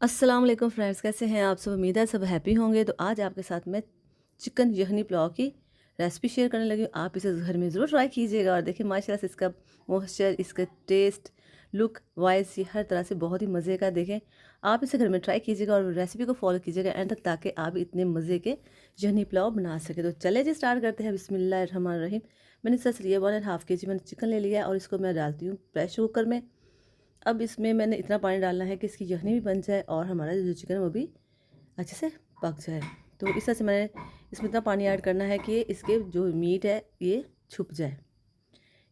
अस्सलाम वालेकुम फ्रेंड्स, कैसे हैं आप सब? उम्मीद है सब हैप्पी होंगे। तो आज आपके साथ मैं चिकन यखनी पुलाव की रेसिपी शेयर करने लगी हूँ। आप इसे घर में ज़रूर ट्राई कीजिएगा और देखिए माशाल्लाह से इसका मॉइस्चर, इसका टेस्ट, लुक वाइज ये हर तरह से बहुत ही मज़े का। देखें आप इसे घर में ट्राई कीजिएगा और रेसिपी को फॉलो कीजिएगा एंड तक, ताकि आप इतने मज़े के यखनी पुलाव बना सकें। तो चले जी स्टार्ट करते हैं। बिस्मिल्लाहिर्रहमानिर्रहीम। मैंने इसका लिए 1.5 kg मैंने चिकन ले लिया है और इसको मैं डालती हूँ प्रेशर कुकर में। अब इसमें मैंने इतना पानी डालना है कि इसकी यखनी भी बन जाए और हमारा जो चिकन है वो भी अच्छे से पक जाए। तो इस तरह से मैंने इसमें इतना पानी ऐड करना है कि इसके जो मीट है ये छुप जाए।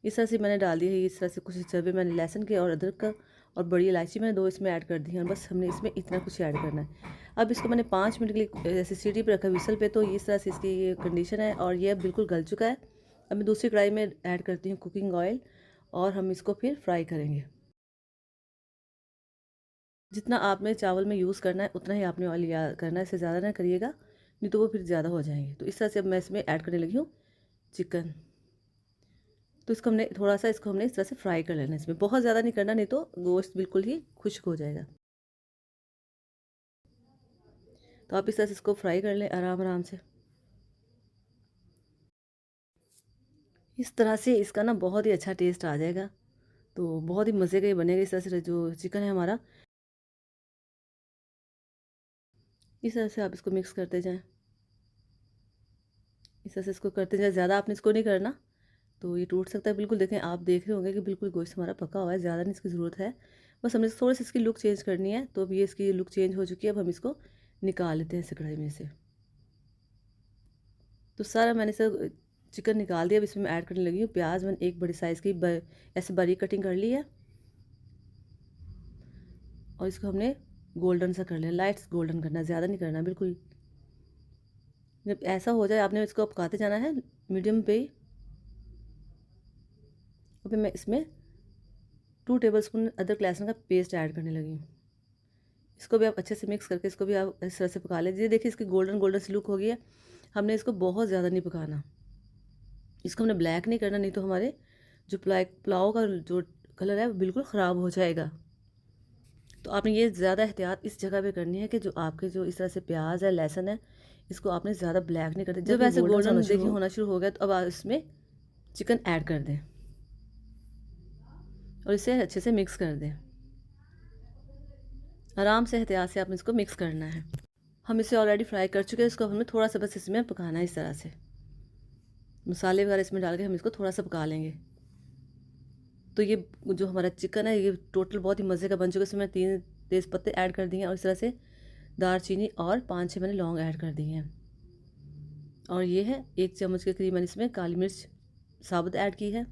इस तरह से मैंने डाल दी है। इस तरह से कुछ चरबे मैंने लहसुन के और अदरक का और बड़ी इलायची मैंने 2 इसमें ऐड कर दी है। बस हमने इसमें इतना कुछ ऐड करना है। अब इसको मैंने 5 मिनट के लिए ऐसे सीटी पर रखा विसल पे। तो इस तरह से इसकी ये कंडीशन है और ये बिल्कुल गल चुका है। अब मैं दूसरी कढ़ाई में ऐड करती हूँ कुकिंग ऑयल और हम इसको फिर फ्राई करेंगे। जितना आपने चावल में यूज़ करना है उतना ही आपने ऑयल लिया करना है, इससे ज़्यादा ना करिएगा, नहीं तो वो फिर ज़्यादा हो जाएंगे। तो इस तरह से अब मैं इसमें ऐड करने लगी हूँ चिकन। तो इसको हमने थोड़ा सा इसको हमने इस तरह से फ्राई कर लेना है। इसमें बहुत ज़्यादा नहीं करना, नहीं तो गोश्त बिल्कुल ही खुश्क हो जाएगा। तो आप इस तरह से इसको फ्राई कर लें आराम आराम से। इस तरह से इसका ना बहुत ही अच्छा टेस्ट आ जाएगा। तो बहुत ही मज़े का ये बनेगा। इस तरह से जो चिकन है हमारा, इस तरह से आप इसको मिक्स करते जाएँ। इस तरह से इसको करते जाएँ, ज़्यादा आपने इसको नहीं करना तो ये टूट सकता है। बिल्कुल देखें, आप देख रहे होंगे कि बिल्कुल गोश्त हमारा पका हुआ है, ज़्यादा नहीं इसकी ज़रूरत है। बस हमने थोड़ी सी इसकी लुक चेंज करनी है। तो अब ये इसकी लुक चेंज हो चुकी है। अब हम इसको निकाल लेते हैं इस कढ़ाई में से। तो सारा मैंने सब चिकन निकाल दिया। अब इसमें मैं ऐड करने लगी हूँ प्याज। मैंने एक बड़ी साइज़ की ऐसे बारीक कटिंग कर ली है और इसको हमने गोल्डन सा कर लिया। लाइट गोल्डन करना है, ज़्यादा नहीं करना बिल्कुल। जब ऐसा हो जाए आपने इसको पकाते जाना है मीडियम पे ही। और फिर मैं इसमें 2 टेबलस्पून अदरक लहसुन का पेस्ट ऐड करने लगी हूँ। इसको भी आप अच्छे से मिक्स करके इसको भी आप इस तरह से पका लीजिए। देखिए इसकी गोल्डन गोल्डन सी लुक हो गई है। हमने इसको बहुत ज़्यादा नहीं पकाना, इसको हमने ब्लैक नहीं करना, नहीं तो हमारे जो पुलाव का जो कलर है वो बिल्कुल ख़राब हो जाएगा। तो आपने ये ज़्यादा एहतियात इस जगह पे करनी है कि जो आपके जो इस तरह से प्याज है, लहसुन है, इसको आपने ज़्यादा ब्लैक नहीं करते। जब ऐसे गोल्डन देखिए होना शुरू हो गया तो अब आप इसमें चिकन ऐड कर दें और इसे अच्छे से मिक्स कर दें। आराम से एहतियात से आपने इसको मिक्स करना है। हम इसे ऑलरेडी फ्राई कर चुके हैं। इसको हमें थोड़ा सा बस इसमें पकाना है। इस तरह से मसाले वगैरह इसमें डाल के हम इसको थोड़ा सा पका लेंगे। तो ये जो हमारा चिकन है ये टोटल बहुत ही मज़े का बन चुका है। इसमें मैं 3 तेज़ पत्ते ऐड कर दिए हैं और इस तरह से दालचीनी और 5-6 मैंने लौंग ऐड कर दिए हैं। और ये है 1 चम्मच के करीब मैंने इसमें काली मिर्च साबुत ऐड की है।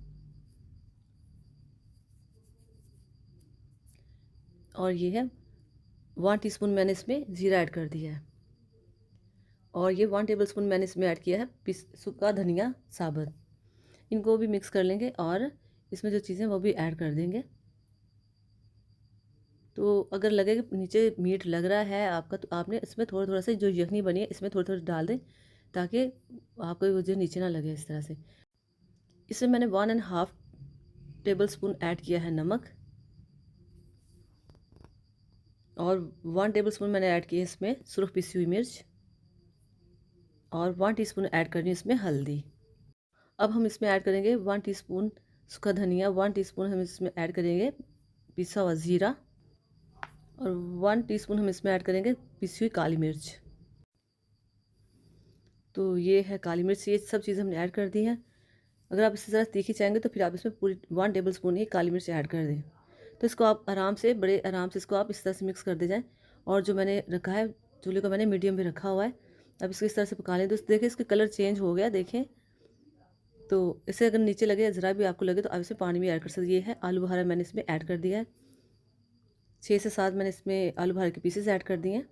और ये है 1 टीस्पून मैंने इसमें ज़ीरा ऐड कर दिया है। और ये 1 टेबलस्पून मैंने इसमें ऐड किया है सूखा धनिया साबुत। इनको भी मिक्स कर लेंगे और इसमें जो चीज़ें वो भी ऐड कर देंगे। तो अगर लगे कि नीचे मीट लग रहा है आपका, तो आपने इसमें थोड़ा थोड़ा सा जो यखनी बनी है इसमें थोड़ा थोड़ा डाल दें, ताकि आपको वो जो नीचे ना लगे। इस तरह से इसमें मैंने 1.5 टेबल स्पून ऐड किया है नमक और 1 टेबल स्पून मैंने ऐड की है इसमें सुरख पिसी हुई मिर्च और 1 टीस्पून ऐड करनी है इसमें हल्दी। अब हम इसमें ऐड करेंगे 1 टीस्पून सूखा धनिया, 1 टीस्पून हम इसमें ऐड करेंगे पिसा हुआ ज़ीरा और 1 टीस्पून हम इसमें ऐड करेंगे पिसी हुई काली मिर्च। तो ये है काली मिर्च, ये सब चीज़ें हमने ऐड कर दी हैं। अगर आप इससे ज़रा तीखी चाहेंगे तो फिर आप इसमें पूरी 1 टेबल स्पून ही काली मिर्च ऐड कर दें। तो इसको आप आराम से बड़े आराम से इसको आप इस तरह से मिक्स करते जाएँ। और जो मैंने रखा है चूल्हे को मैंने मीडियम पे रखा हुआ है। अब इसको इस तरह से पका लें। तो देखिए इसका कलर चेंज हो गया देखें। तो इसे अगर नीचे लगे ज़रा भी आपको लगे तो आप इसमें पानी भी ऐड कर सकते। ये है आलू बुखारा मैंने इसमें ऐड कर दिया है। 6 से 7 मैंने इसमें आलू बुखारे के पीसेस ऐड कर दिए हैं।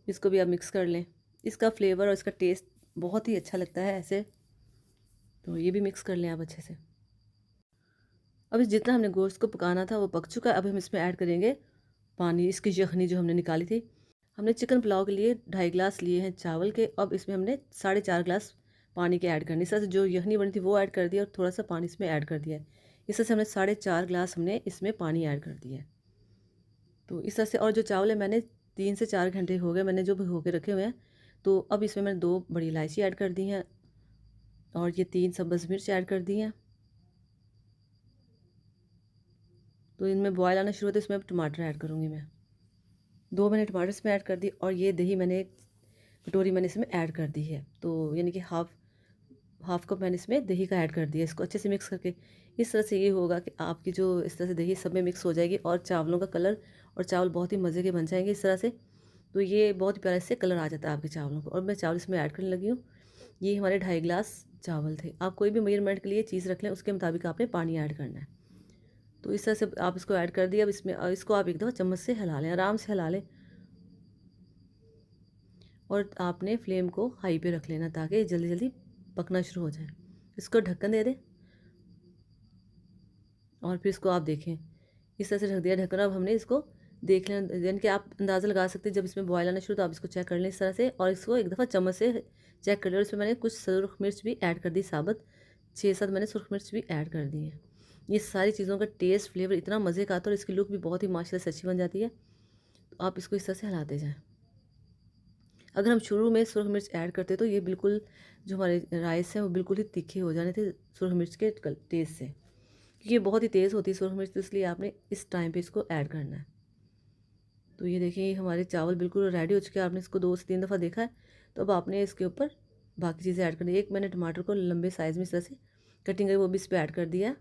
इसको भी आप मिक्स कर लें। इसका फ्लेवर और इसका टेस्ट बहुत ही अच्छा लगता है ऐसे। तो ये भी मिक्स कर लें आप अच्छे से। अब जितना हमने गोश्त को पकाना था वो पक चुका है। अब हम इसमें ऐड करेंगे पानी, इसकी यखनी जो हमने निकाली थी। हमने चिकन पुलाव के लिए 2.5 गिलास लिए हैं चावल के। अब इसमें हमने 4.5 गिलास पानी के ऐड करनी। इस तरह से जो यखनी बनी थी वो ऐड कर दिया और थोड़ा सा पानी इसमें ऐड कर दिया है। इस तरह से हमने 4.5 गिलास हमने इसमें पानी ऐड कर दिया है। तो इस तरह से, और जो चावल है मैंने 3 से 4 घंटे हो गए मैंने जो भिगो के रखे हुए हैं। तो अब इसमें मैंने 2 बड़ी इलायची ऐड कर दी हैं और ये 3 सब्ज़ मिर्च ऐड कर दी हैं। तो इनमें बॉयल आना शुरू होता है, इसमें अब टमाटर ऐड करूँगी मैं। 2 मैंने टमाटर इसमें ऐड कर दी और ये दही मैंने 1 कटोरी मैंने इसमें ऐड कर दी है। तो यानी कि हाफ़ कप मैंने इसमें दही का ऐड कर दिया। इसको अच्छे से मिक्स करके इस तरह से ये होगा कि आपकी जो इस तरह से दही सब में मिक्स हो जाएगी और चावलों का कलर और चावल बहुत ही मज़े के बन जाएंगे इस तरह से। तो ये बहुत ही प्यारा इससे कलर आ जाता है आपके चावलों को। और मैं चावल इसमें ऐड करने लगी हूँ। ये हमारे 2.5 गिलास चावल थे। आप कोई भी मेजरमेंट के लिए चीज़ रख लें, उसके मुताबिक आपने पानी ऐड करना है। तो इस तरह से आप इसको ऐड कर दिया। अब इसमें इसको आप एक दफ़ा चम्मच से हिला लें, आराम से हिला लें और आपने फ्लेम को हाई पे रख लेना ताकि जल्दी जल्दी पकना शुरू हो जाए। इसको ढक्कन दे दें और फिर इसको आप देखें, इस तरह से ढक दिया ढक्कन। अब हमने इसको देख लेना, यानी कि आप अंदाज़ा लगा सकते हैं जब इसमें बॉयल आना शुरू तो आप इसको चेक कर लें इस तरह से और इसको एक दफ़ा चम्मच से चेक कर लें। और इसमें मैंने कुछ सुरख मिर्च भी ऐड कर दी साबुत, 6-7 मैंने सुरख मिर्च भी ऐड कर दी हैं। ये सारी चीज़ों का टेस्ट फ्लेवर इतना मज़े का आता है और इसकी लुक भी बहुत ही माशाल्लाह से अच्छी बन जाती है। तो आप इसको इस तरह से हिलाते जाएँ। अगर हम शुरू में सुरख मिर्च ऐड करते तो ये बिल्कुल जो हमारे राइस हैं वो बिल्कुल ही तीखे हो जाने थे सुरख मिर्च के टेस्ट से, क्योंकि ये बहुत ही तेज़ होती है सुरख मिर्च, तो इसलिए आपने इस टाइम पे इसको ऐड करना है। तो ये देखिए हमारे चावल बिल्कुल रेडी हो चुके हैं। आपने इसको 2 से 3 दफ़ा देखा है। तो अब आपने इसके ऊपर बाकी चीज़ें ऐड करनी है। एक मैंने टमाटर को लंबे साइज़ में इस तरह से कटिंग करी, वो भी इस पर ऐड कर दिया है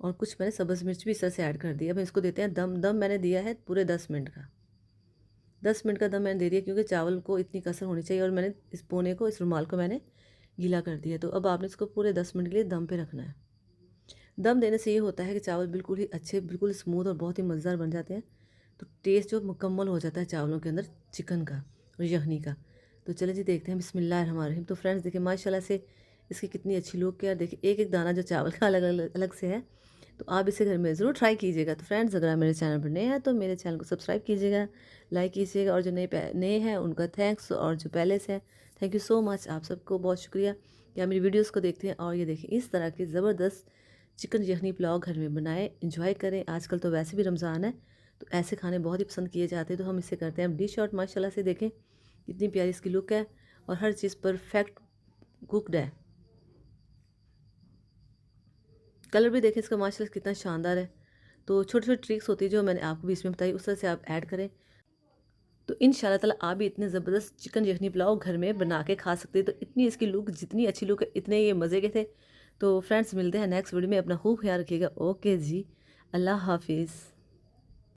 और कुछ मैंने सब्ज़ मिर्च भी इस तरह से ऐड कर दिया। अब इसको देते हैं दम मैंने दिया है पूरे 10 मिनट का। 10 मिनट का दम मैंने दे दिया क्योंकि चावल को इतनी कसर होनी चाहिए और मैंने इस पोने को, इस रुमाल को मैंने गीला कर दिया। तो अब आपने इसको पूरे 10 मिनट के लिए दम पे रखना है। दम देने से ये होता है कि चावल बिल्कुल ही अच्छे, बिल्कुल स्मूथ और बहुत ही मज़ेदार बन जाते हैं। तो टेस्ट जो मुकम्मल हो जाता है चावलों के अंदर चिकन का और यखनी का। तो चलिए जी देखते हैं बिस्मिल्लाहिर्रहमानिर्रहीम। तो फ्रेंड्स देखिए माशाल्लाह से इसकी कितनी अच्छी लुक है। देखिए एक एक दाना जो चावल का अलग अलग अलग से है। तो आप इसे घर में ज़रूर ट्राई कीजिएगा। तो फ्रेंड्स अगर आप मेरे चैनल पर नए हैं तो मेरे चैनल को सब्सक्राइब कीजिएगा, लाइक कीजिएगा और जो नए हैं उनका थैंक्स और जो पहले से हैं थैंक यू सो मच। आप सबको बहुत शुक्रिया कि आप मेरी वीडियोज़ को देखते हैं। और ये देखिए इस तरह की ज़बरदस्त चिकन यखनी पुलाव घर में बनाएं, इंजॉय करें। आजकल तो वैसे भी रमज़ान है तो ऐसे खाने बहुत ही पसंद किए जाते हैं, तो हम इसे करते हैं अब डिश आउट। माशाल्लाह से देखें कितनी प्यारी इसकी लुक है और हर चीज़ परफेक्ट कुकड है। कलर भी देखें इसका माशाल्लाह कितना शानदार है। तो छोटी छोटी ट्रिक्स होती है जो मैंने आपको भी इसमें बताई, उस तरह से आप ऐड करें तो इंशाल्लाह ताला आप भी इतने ज़बरदस्त चिकन यखनी पुलाव घर में बना के खा सकते हैं। तो इतनी इसकी लुक, जितनी अच्छी लुक है इतने ये मज़े के थे। तो फ्रेंड्स मिलते हैं नेक्स्ट वीडियो में, अपना खूब ख्याल रखिएगा। ओके जी, अल्लाह हाफिज़।